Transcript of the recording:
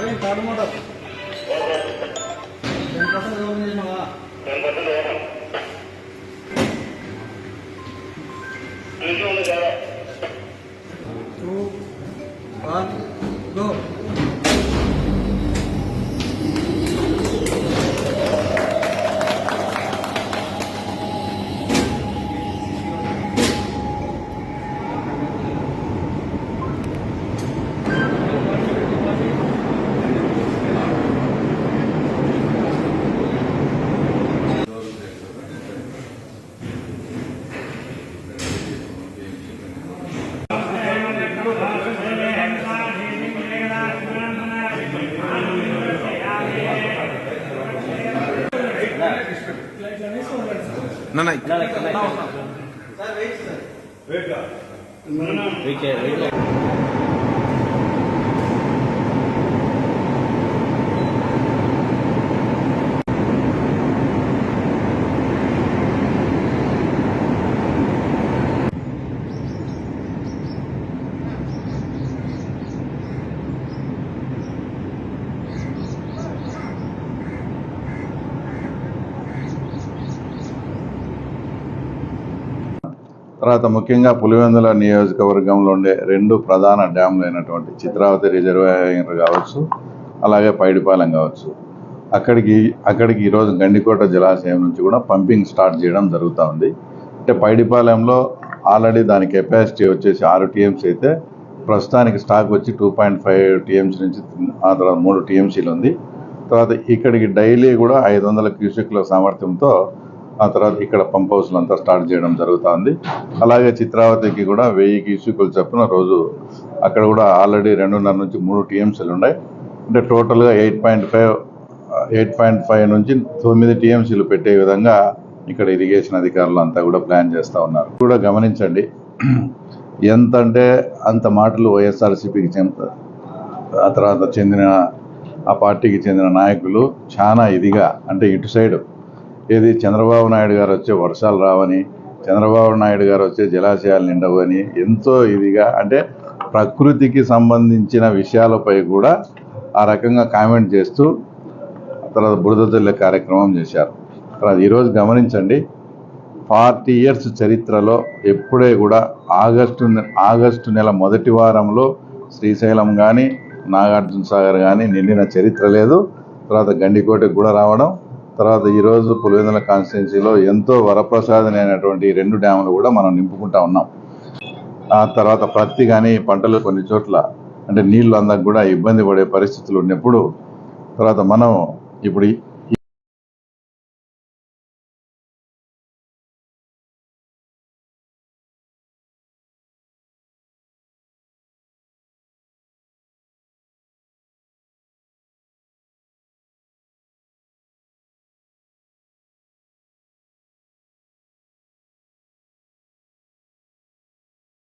Go. No. Wait. తర్వాత ముఖ్యంగా పులివెందుల నియోజకవర్గంలో ఉండే రెండు ప్రధాన డ్యామ్లు అయినటువంటి చిత్రావతి రిజర్వాయర్ కావచ్చు, అలాగే పైడిపాలెం కావచ్చు, అక్కడికి ఈరోజు గండికోట జలాశయం నుంచి కూడా పంపింగ్ స్టార్ట్ చేయడం జరుగుతూ ఉంది. అంటే పైడిపాలెంలో ఆల్రెడీ దాని కెపాసిటీ వచ్చేసి 6 టీఎంసీ అయితే ప్రస్తుతానికి స్టాక్ వచ్చి 2.5 టీఎంసీ నుంచి ఆ తర్వాత 3 టీఎంసీలు ఉంది. తర్వాత ఇక్కడికి డైలీ కూడా 500 క్యూసెక్ల సామర్థ్యంతో ఆ తర్వాత ఇక్కడ పంప్ హౌస్లు అంతా స్టార్ట్ చేయడం జరుగుతుంది. అలాగే చిత్రావతికి కూడా 1000 క్యూసెక్లు చొప్పున రోజు అక్కడ కూడా ఆల్రెడీ 2.5 నుంచి 3 టీఎంసీలు ఉన్నాయి. అంటే టోటల్గా 8.5 నుంచి 9 టీఎంసీలు పెట్టే విధంగా ఇక్కడ ఇరిగేషన్ అధికారులు అంతా కూడా ప్లాన్ చేస్తూ ఉన్నారు. కూడా గమనించండి, ఎంత అంటే అంత మాటలు వైఎస్ఆర్సీపీకి ఆ తర్వాత చెందిన ఆ పార్టీకి చెందిన నాయకులు చాలా ఇదిగా, అంటే ఇటు సైడ్ ఏది చంద్రబాబు నాయుడు గారు వచ్చే వర్షాలు రావని, చంద్రబాబు నాయుడు గారు వచ్చే జలాశయాలు నిండవని ఎంతో ఇదిగా, అంటే ప్రకృతికి సంబంధించిన విషయాలపై కూడా ఆ రకంగా కామెంట్ చేస్తూ తర్వాత బురద జల్లే కార్యక్రమం చేశారు. తర్వాత ఈరోజు గమనించండి, 40 ఇయర్స్ చరిత్రలో ఎప్పుడే కూడా ఆగస్టు నెల మొదటి వారంలో శ్రీశైలం కానీ నాగార్జున సాగర్ కానీ నిండిన చరిత్ర లేదు. తర్వాత గండికోటకు కూడా రావడం, తర్వాత ఈరోజు పులివెందుల కాన్స్టిట్యున్సీలో ఎంతో వరప్రసాదని అయినటువంటి 2 డ్యాములు కూడా మనం నింపుకుంటా ఉన్నాం. ఆ తర్వాత పత్తి కానీ పంటలు కొన్ని చోట్ల అంటే నీళ్లు అందక కూడా ఇబ్బంది పడే పరిస్థితులు ఉన్నప్పుడు తర్వాత మనం ఇప్పుడు